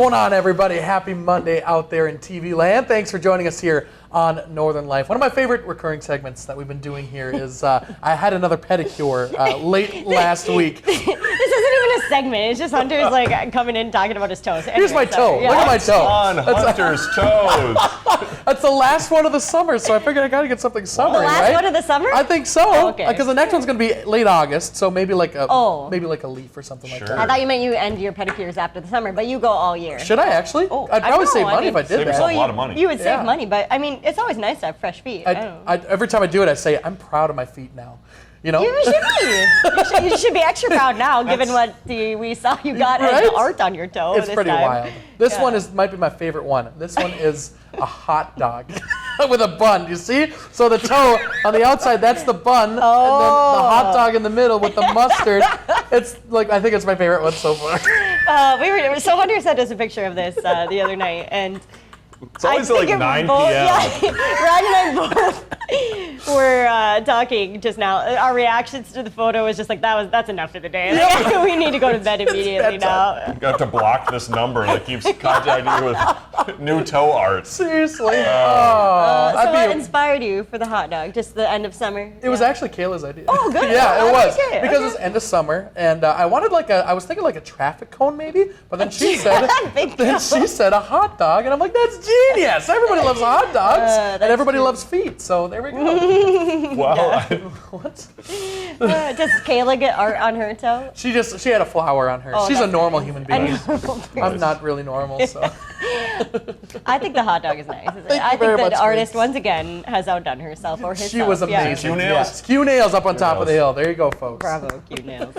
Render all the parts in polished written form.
going on, everybody? Happy Monday out there in TV land. Thanks for joining us here on Northern Life. One of my favorite recurring segments that we've been doing here is I had another pedicure late last week. This isn't even a segment. It's just Hunter's like coming in talking about his toes. Here's my toe. Look at my toe. On Hunter's toes. That's the last one of the summer, so I figured I got to get something summery, The last right? one of the summer? I think so. Oh, okay. Because the next one's going to be late August, so maybe like a leaf or something like Sure. that. I thought you meant you end your pedicures after the summer, but you go all year. Should I actually? Oh, I'd I probably don't save know. money I if I mean, did Save that. yourself a lot of money. You would Yeah. save money, but I mean, it's always nice to have fresh feet. Every time I do it, I say, I'm proud of my feet now. You know? You should be. You should be extra proud now, given what we saw you got as Right? art on your toe. It's this pretty time. wild. This Yeah. one might be my favorite one. This one is a hot dog with a bun. You see? So the toe on the outside, that's the bun, and then the hot dog in the middle with the mustard. It's like, I think it's my favorite one so far. So Hunter sent us a picture of this the other night, and It's always like 9 p.m. Ryan and I both were talking just now. Our reactions to the photo was just like, that's enough for the day. Like, we need to go to bed immediately now. You got to block this number that keeps contacting you with new toe art. Seriously. So what inspired you for the hot dog? Just the end of summer? It was actually Kayla's idea. Oh, good. Yeah, I it was. like it. Because Okay. it's end of summer, and I wanted I was thinking like a traffic cone maybe, but then she said, Big she said a hot dog, and I'm like, that's genius. Everybody loves hot dogs, and everybody loves feet, so there we go. Well, What? Does Kayla get art on her toe? She had a flower on her. Oh, She's a that's normal nice. human A being. normal person. I'm not really normal, so. I think the hot dog is nice. you I very think much, the artist, Grace. once again, has outdone herself or himself. She was Yeah. amazing. Q nails? Yes. Q nails up on top of the nails. hill. There you go, folks. Bravo, cute nails.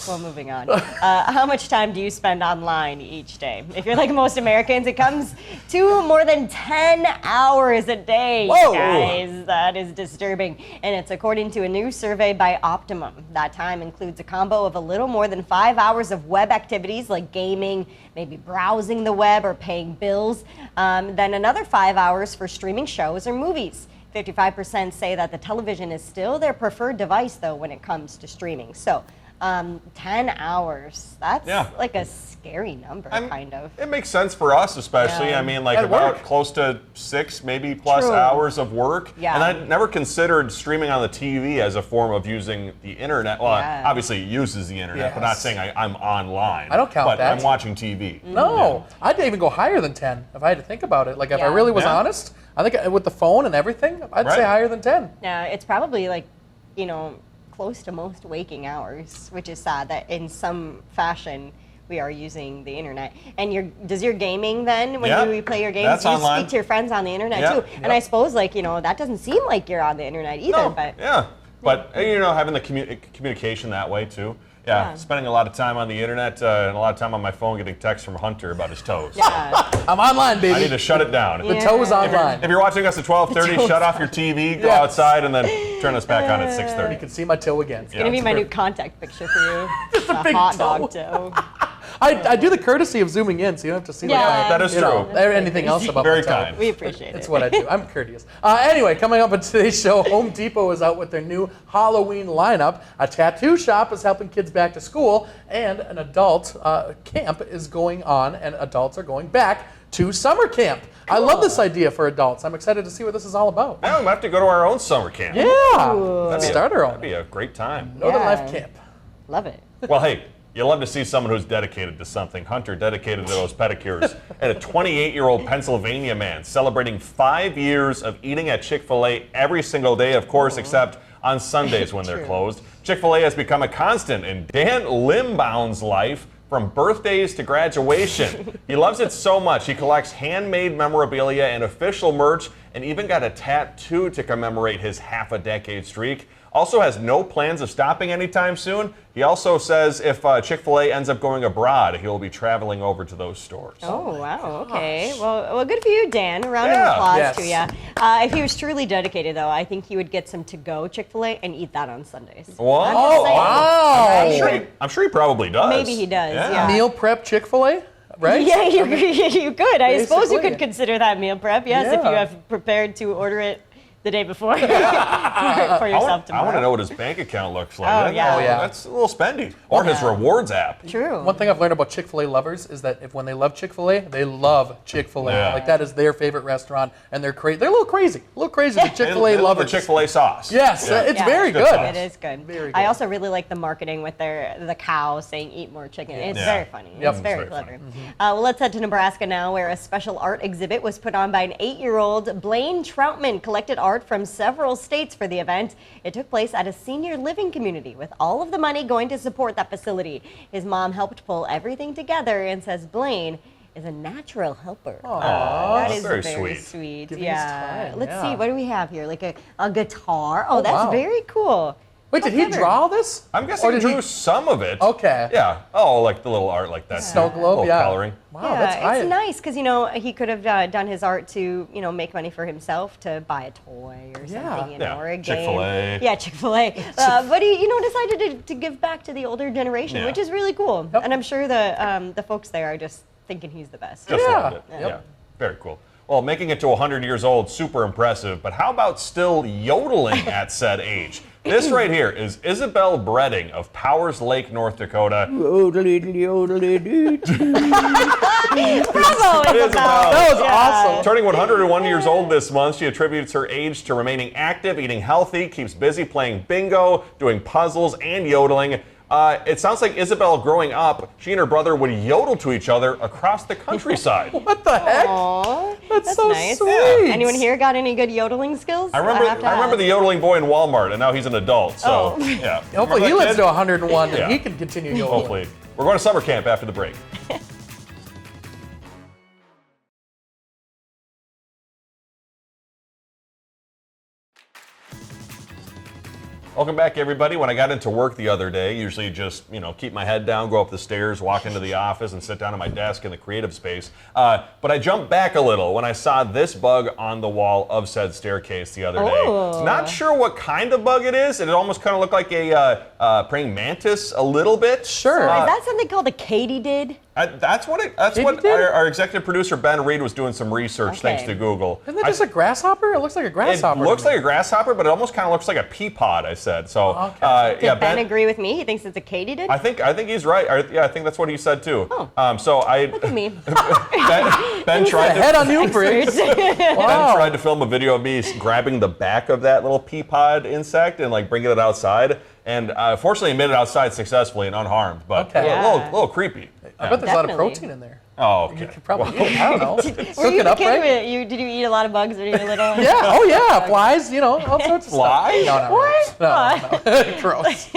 Well, moving on. How much time do you spend online each day? If you're like most Americans, it comes to more than 10 hours a day, Whoa. guys. That is disturbing. And it's according to a new survey by Optimum. That time includes a combo of a little more than 5 hours of web activities like gaming, maybe browsing the web or paying bills, then another 5 hours for streaming shows or movies. 55% say that the television is still their preferred device, though, when it comes to streaming. So, 10 hours. That's like a scary number, kind of. it makes sense for us, especially. Yeah. I mean, like At about work. close to 6, maybe plus True. hours of work. Yeah. And I never considered streaming on the TV as a form of using the internet. Well, Yeah. obviously it uses the internet, but not Yes. saying I'm online. I don't count but that. I'm watching TV. No, I'd even go higher than 10 if I had to think about it. Like if I Yeah. really was Yeah. honest, I think with the phone and everything, I'd say Right. higher than 10. Yeah, it's probably like, close to most waking hours, which is sad that in some fashion we are using the internet. And does your gaming then, when Yeah. you play your games, That's you online. speak to your friends on the internet Yeah. too? And I suppose that doesn't seem like you're on the internet either, No, but yeah. But, having the communication that way, too. Yeah, Yeah. spending a lot of time on the internet and a lot of time on my phone getting texts from Hunter about his toes. yeah. I'm online, I baby. need to shut it down. The toe is Yeah. online. If you're watching us at 12:30, shut off your TV, go Yes. outside, and then turn us back on at You 6:30. can see my toe again. It's gonna be my new contact picture for you. Just a big hot toe. dog toe. I do the courtesy of zooming in, so you don't have to see Yeah. That is you know, true. anything else about Very my toe. kind. We appreciate It's it. what I do. I'm courteous. Anyway, coming up on today's show, Home Depot is out with their new Halloween lineup. A tattoo shop is helping kids back to school, and an adult camp is going on, and adults are going back to summer camp. I love this idea for adults. I'm excited to see what this is all about. Now we might have to go to our own summer camp. Yeah, That'd be start our That'd be own a great time. Northern Yeah. Life Camp. Love it. Well, hey, you love to see someone who's dedicated to something. Hunter dedicated to those pedicures. And a 28-year-old Pennsylvania man celebrating 5 years of eating at Chick-fil-A every single day, of course, except on Sundays when they're True. closed. Chick-fil-A has become a constant in Dan Limbaum's life, from birthdays to graduation. He loves it so much. He collects handmade memorabilia and official merch, and even got a tattoo to commemorate his half-a-decade streak. Also has no plans of stopping anytime soon. He also says if Chick-fil-A ends up going abroad, he'll be traveling over to those stores. Oh, wow. Okay. Well, good for you, Dan. A round of Yeah. applause Yes. to you. If he was truly dedicated, though, I think he would get some to-go Chick-fil-A and eat that on Sundays. What? I'm just Oh, saying. wow. I'm sure he probably does. Maybe he does, yeah. Meal prep Chick-fil-A, right? Yeah, you could. I suppose you Basically. could consider that meal prep, yes, if Yeah. you have prepared to order it the day before for yourself tomorrow. I want to know what his bank account looks like. Oh, yeah. Oh, yeah. That's a little spendy. Or his rewards app. True. One thing I've learned about Chick-fil-A lovers is that if when they love Chick-fil-A, they love Chick-fil-A. Yeah. Like that is their favorite restaurant, and they're a little crazy, the Chick-fil-A They love the lovers. Chick-fil-A sauce. Yes, Yeah. it's Yeah. very Good good. sauce. It is good. Very good. I also really like the marketing with the cow saying "Eat more chicken." It's Yeah. very funny. Yep. It's very It's very clever. Well, let's head to Nebraska now, where a special art exhibit was put on by an 8-year-old. Blaine Troutman collected art from several states for the event. It took place at a senior living community, with all of the money going to support that facility. His mom helped pull everything together and says Blaine is a natural helper. That that's is very very sweet. sweet. Giving his Yeah. time, Let's yeah. see. What do we have here? Like a guitar. Oh, that's wow. very cool. Wait, did he clever. draw all this? I'm guessing Or he did drew some of it. Okay. Yeah. Oh, like the little art like that. Snow too. globe, Little yeah. coloring. Wow, Yeah, that's high. it's nice because he could have done his art to make money for himself, to buy a toy or Yeah. something, Yeah, or a game. Chick-fil-A. Yeah, Chick-fil-A. But he decided to give back to the older generation, Yeah. which is really cool. Yep. And I'm sure the folks there are just thinking he's the best. Just Yeah. loved it. Yep. Yeah. Very cool. Well, making it to 100 years old, super impressive. But how about still yodeling at said age? This right here is Isabel Bredding of Powers Lake, North Dakota. Bravo, Isabel. That was awesome. Turning 101 years old this month, she attributes her age to remaining active, eating healthy, keeps busy playing bingo, doing puzzles, and yodeling. It sounds like Isabel growing up, she and her brother would yodel to each other across the countryside. What the heck? Aw, That's so nice. sweet. Anyone here got any good yodeling skills? I have to remember ask. the yodeling boy in Walmart, and now he's an adult. So, Oh. yeah. Hopefully Remember he that lives kid? to 101 and Yeah. he can continue yodeling. Hopefully. We're going to summer camp after the break. Welcome back, everybody. When I got into work the other day, usually just, keep my head down, go up the stairs, walk into the office, and sit down at my desk in the creative space. But I jumped back a little when I saw this bug on the wall of said staircase the other day. Oh. Not sure what kind of bug it is. It almost kind of looked like a praying mantis a little bit. Sure. Is that something called a katydid? That's what did? our executive producer Ben Reed was doing some research thanks Okay. to Google. Isn't that just a grasshopper? It looks like a It grasshopper. looks to me. like a grasshopper, but it almost kind of looks like a pea pod. I said so. Okay. Did yeah, Ben agree with me? He thinks it's a katydid? I think he's right. I think that's what he said too. Oh. So I Look at me. Ben tried Head to on you, Briggs. Ben Wow. tried to film a video of me grabbing the back of that little pea pod insect and like bringing it outside. And fortunately, he made it outside successfully and unharmed. But Okay. a little creepy. I bet there's a lot of Definitely. protein in there. Oh, okay. You could probably eat it. I don't know. Were Cook you it a up, kid? right? Did you eat a lot of bugs when you were little? Yeah. Oh, yeah. Flies. All sorts of Flies? stuff. What? No. Gross.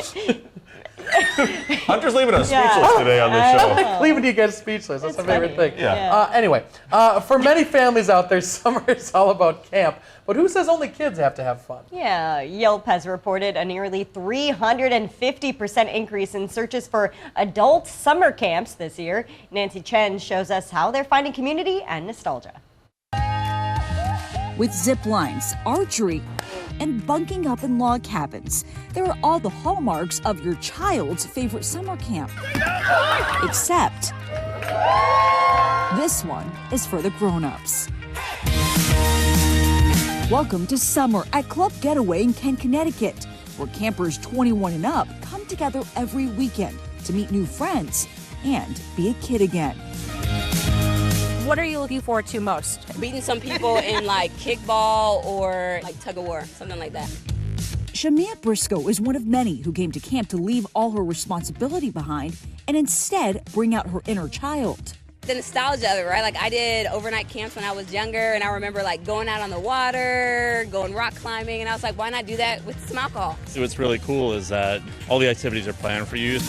Hunter's leaving us Yeah. speechless today on this show. Leaving you guys speechless. That's It's my favorite funny. thing. Yeah. Anyway, for many families out there, summer is all about camp. But who says only kids have to have fun? Yeah, Yelp has reported a nearly 350% increase in searches for adult summer camps this year. Nancy Chen shows us how they're finding community and nostalgia. With zip lines, archery, and bunking up in log cabins, there are all the hallmarks of your child's favorite summer camp. Except this one is for the grown-ups. Welcome to summer at Club Getaway in Kent, Connecticut, where campers 21 and up come together every weekend to meet new friends and be a kid again. What are you looking forward to most? Beating some people in like kickball or like tug of war, something like that. Shamia Briscoe is one of many who came to camp to leave all her responsibility behind and instead bring out her inner child. The nostalgia of it, right? Like I did overnight camps when I was younger, and I remember like going out on the water, going rock climbing, and I was like, why not do that with some alcohol? So what's really cool is that all the activities are planned for you.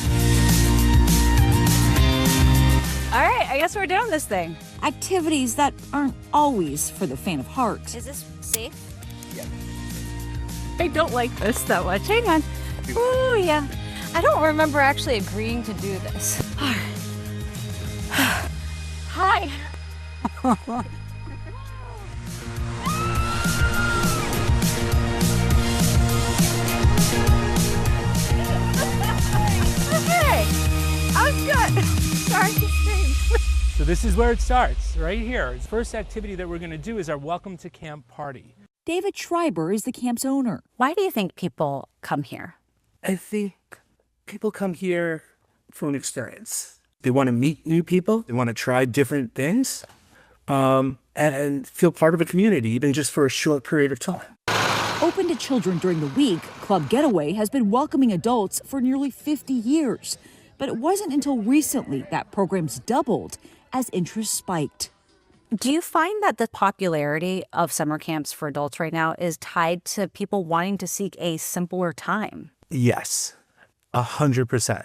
All right, I guess we're doing this thing. Activities that aren't always for the faint of heart. Is this safe? Yeah. I don't like this that much. Hang on. Oh, yeah. I don't remember actually agreeing to do this. Hi. Okay. I'm good. Sorry to scream. So this is where it starts, right here. The first activity that we're going to do is our Welcome to Camp party. David Schreiber is the camp's owner. Why do you think people come here? I think people come here for an experience. They want to meet new people. They want to try different things and feel part of a community, even just for a short period of time. Open to children during the week, Club Getaway has been welcoming adults for nearly 50 years. But it wasn't until recently that programs doubled as interest spiked. Do you find that the popularity of summer camps for adults right now is tied to people wanting to seek a simpler time? Yes, 100%.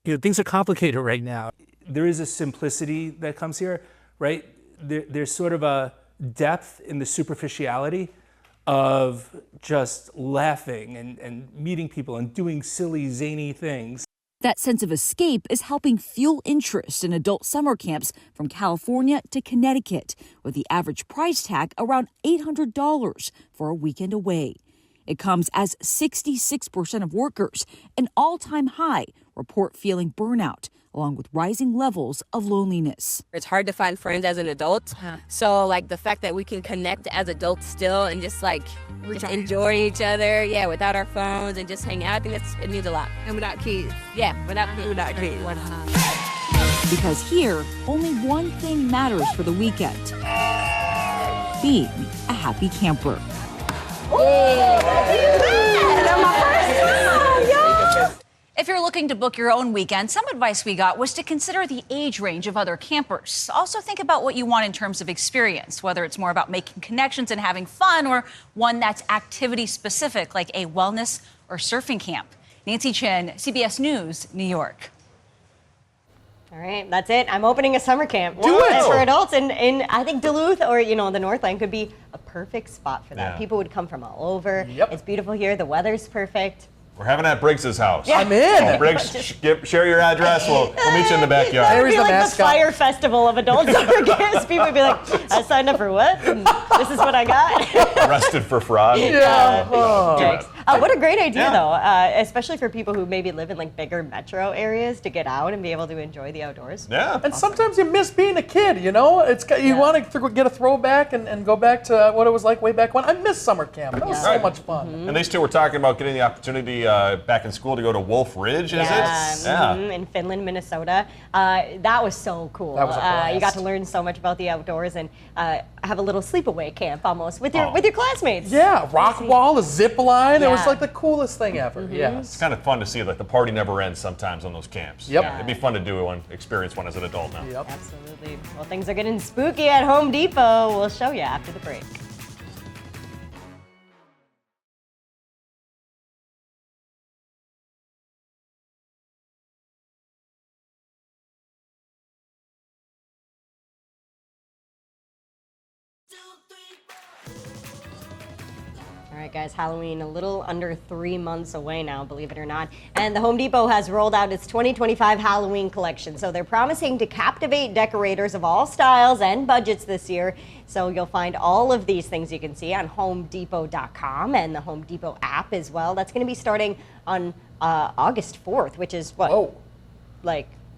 Things are complicated right now. There is a simplicity that comes here, right? There's sort of a depth in the superficiality of just laughing and meeting people and doing silly, zany things. That sense of escape is helping fuel interest in adult summer camps from California to Connecticut, with the average price tag around $800 for a weekend away. It comes as 66% of workers, an all-time high, report feeling burnout, along with rising levels of loneliness. It's hard to find friends as an adult. So like the fact that we can connect as adults still and just enjoy each other, without our phones and just hang out, I think it means a lot. And without kids. Yeah, without kids. Because here, only one thing matters for the weekend: being a happy camper. If you're looking to book your own weekend, some advice we got was to consider the age range of other campers. Also think about what you want in terms of experience, whether it's more about making connections and having fun or one that's activity specific, like a wellness or surfing camp. Nancy Chen, CBS News, New York. All right, that's it. I'm opening a summer camp. Do it! For adults in I think Duluth or, the Northland could be a perfect spot for that. Yeah. People would come from all over. Yep. It's beautiful here. The weather's perfect. We're having it at Briggs's house. Yeah. I'm in. So Briggs, share your address. We'll meet you in the backyard. It would There's be the like mascot. the fire festival of adult summer camps. People would be like, I signed up for what? And this is what I got. Arrested for fraud. Yeah. Oh. Yikes. What a great idea, Yeah. though, especially for people who maybe live in bigger metro areas to get out and be able to enjoy the outdoors. Yeah. And sometimes you miss being a kid, you want to get a throwback and go back to what it was like way back when. I miss summer camp. That was so Right. much fun. And these two were talking about getting the opportunity back in school to go to Wolf Ridge, is it? In Finland, Minnesota. That was so cool. That was a blast. You got to learn so much about the outdoors and have a little sleepaway camp almost with your classmates. Yeah, rock wall, a zip line. It was Yeah. like the coolest thing ever. It's Yes. kind of fun to see, like the party never ends sometimes on those camps. Yep. Yeah, it'd be fun to do one, experience one as an adult now. Yep. Absolutely. Well, things are getting spooky at Home Depot. We'll show you after the break. All right, guys, Halloween a little under 3 months away now, believe it or not. And the Home Depot has rolled out its 2025 Halloween collection. So they're promising to captivate decorators of all styles and budgets this year. So you'll find all of these things you can see on HomeDepot.com and the Home Depot app as well. That's going to be starting on August 4th, which is what? Whoa.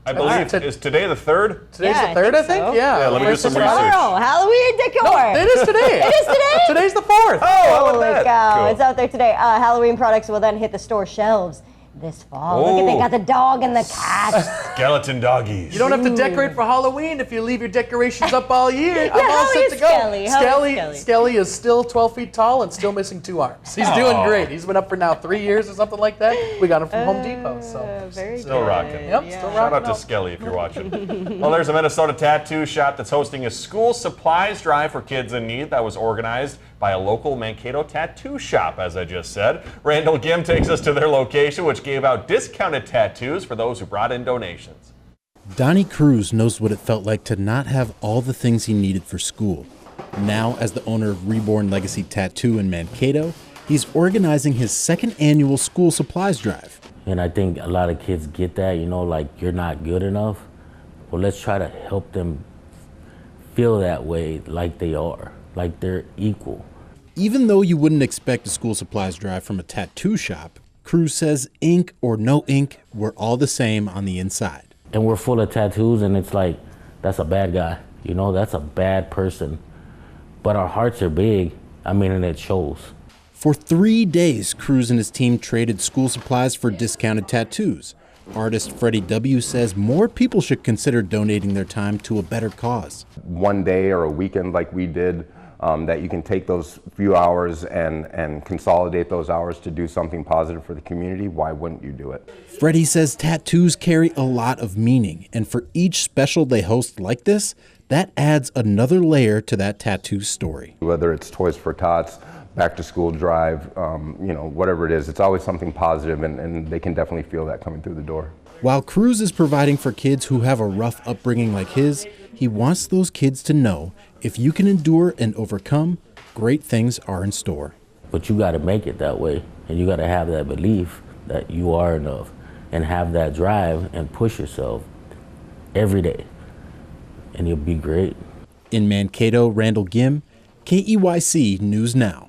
I believe, is today the 3rd? Today's Yeah, the 3rd, I think? so. Yeah. Let me do First some of research. all. Tomorrow, Halloween decor. It is today. It is today? Today's the 4th. Holy that? cow, Cool. it's out there today. Halloween products will then hit the store shelves this fall. Look at, they Oh. got the dog and the cat. Skeleton doggies. You don't have to decorate for Halloween if you leave your decorations up all year. I'm all how set is to go. Skelly? How is Skelly? Skelly is still 12 feet tall and still missing 2 arms. He's doing great. He's been up for now 3 years or something like that. We got him from Home Depot. So Very Still good. rocking. Yep, still rocking. Shout out to up. Skelly if you're watching. Well, there's a Minnesota tattoo shop that's hosting a school supplies drive for kids in need that was organized by a local Mankato tattoo shop, as I just said. Randall Gim takes us to their location, which gave out discounted tattoos for those who brought in donations. Donnie Cruz knows what it felt like to not have all the things he needed for school. Now, as the owner of Reborn Legacy Tattoo in Mankato, he's organizing his second annual school supplies drive. And I think a lot of kids get that, like you're not good enough. Well, let's try to help them feel that way, like they are, like they're equal. Even though you wouldn't expect a school supplies drive from a tattoo shop, Cruz says ink or no ink, we're all the same on the inside. And we're full of tattoos, and it's like, that's a bad guy, that's a bad person. But our hearts are big, I mean, and it shows. For 3 days, Cruz and his team traded school supplies for discounted tattoos. Artist Freddie W. says more people should consider donating their time to a better cause. One day or a weekend like we did, that you can take those few hours and consolidate those hours to do something positive for the community, why wouldn't you do it? Freddie says tattoos carry a lot of meaning, and for each special they host like this, that adds another layer to that tattoo story. Whether it's Toys for Tots, back to school drive, whatever it is, it's always something positive, and they can definitely feel that coming through the door. While Cruz is providing for kids who have a rough upbringing like his, he wants those kids to know if you can endure and overcome, great things are in store. But you got to make it that way, and you got to have that belief that you are enough and have that drive and push yourself every day, and you'll be great. In Mankato, Randall Gim, KEYC News Now.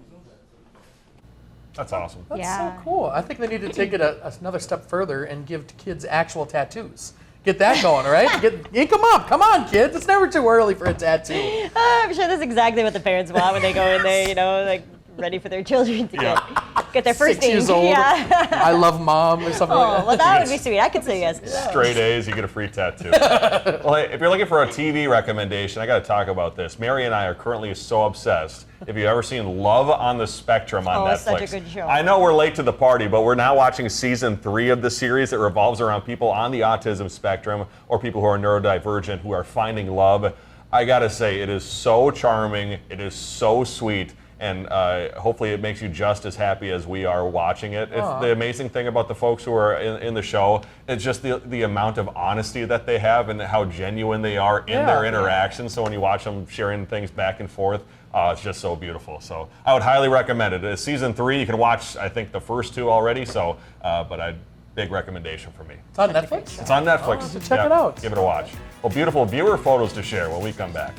That's awesome. That's so cool. I think they need to take it another step further and give kids actual tattoos. Get that going, right? Ink them up. Come on, kids. It's never too early for a tattoo. I'm sure that's exactly what the parents want when they go in there, like ready for their children to get their first 6 years ink. old. Yeah. I love mom or something like that. Well, that would be sweet. I could say yes to that. Straight A's, you get a free tattoo. Well, hey, if you're looking for a TV recommendation, I got to talk about this. Mary and I are currently so obsessed. If you've ever seen Love on the Spectrum on Netflix. It's such a good show. I know we're late to the party, but we're now watching season 3 of the series that revolves around people on the autism spectrum or people who are neurodivergent who are finding love. I got to say, it is so charming. It is so sweet. And hopefully it makes you just as happy as we are watching it. It's the amazing thing about the folks who are in the show. It's just the amount of honesty that they have and how genuine they are in their interactions. So when you watch them sharing things back and forth, it's just so beautiful. So I would highly recommend it. It's season 3. You can watch, I think, the first 2 already. So, but big recommendation for me. It's on Netflix? It's on Netflix. So check it out. Give it a watch. Well, beautiful viewer photos to share when we come back.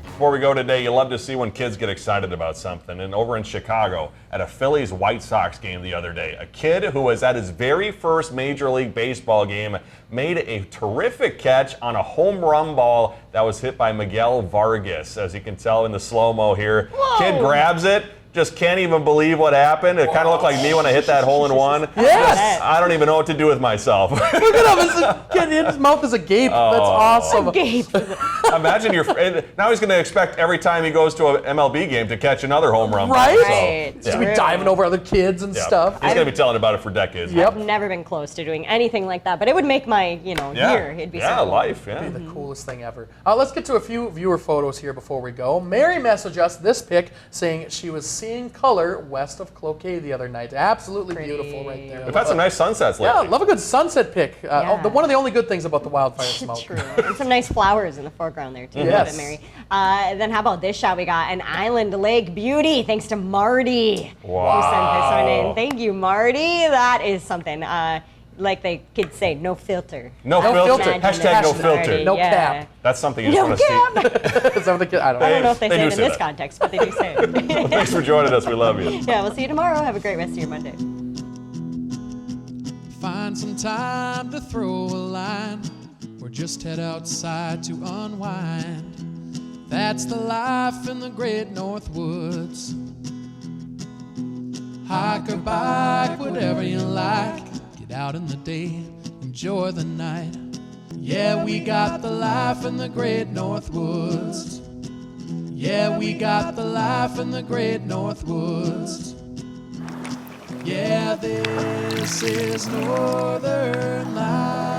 Before we go today, you love to see when kids get excited about something. And over in Chicago, at a Phillies White Sox game the other day, a kid who was at his very first Major League Baseball game made a terrific catch on a home run ball that was hit by Miguel Vargas. As you can tell in the slow-mo here, Kid grabs it. Just can't even believe what happened. It kind of looked like me when I hit that hole-in-one. Yes! I don't even know what to do with myself. Look at him. His mouth is agape. That's awesome. Agape. Imagine now he's going to expect every time he goes to an MLB game to catch another home run. Right? Right. He's going to be diving over other kids and stuff. He's going to be telling about it for decades. I've never been close to doing anything like that, but it would make my, year. It'd be so cool. Life. Yeah, It'd be the coolest thing ever. Let's get to a few viewer photos here before we go. Mary messaged us this pic saying she was seeing color west of Cloquet the other night. Absolutely beautiful right there. We've had some nice sunsets lately. Yeah, love a good sunset pic. One of the only good things about the wildfire smoke. True. And some nice flowers in the foreground there, too. Yes. Love it, Mary. Then how about this shot? We got an Island Lake beauty, thanks to Marty. Wow. Who sent this one in. Thank you, Marty. That is something. Like they could say, no filter. No filter. Imagine Hashtag no this, filter. Marty. No Yeah. cap. That's something you just No want to see. Is that what the kid? I don't I know. don't know if they say do it in say this that. context, but they do say it. Well, thanks for joining us. We love you. Yeah, we'll see you tomorrow. Have a great rest of your Monday. Find some time to throw a line or just head outside to unwind. That's the life in the great North Woods. Hike or bike, whatever you like. Get out in the day, enjoy the night. Yeah, we got the life in the great North Woods. Yeah, we got the life in the great North Woods. Yeah, this is Northern Life.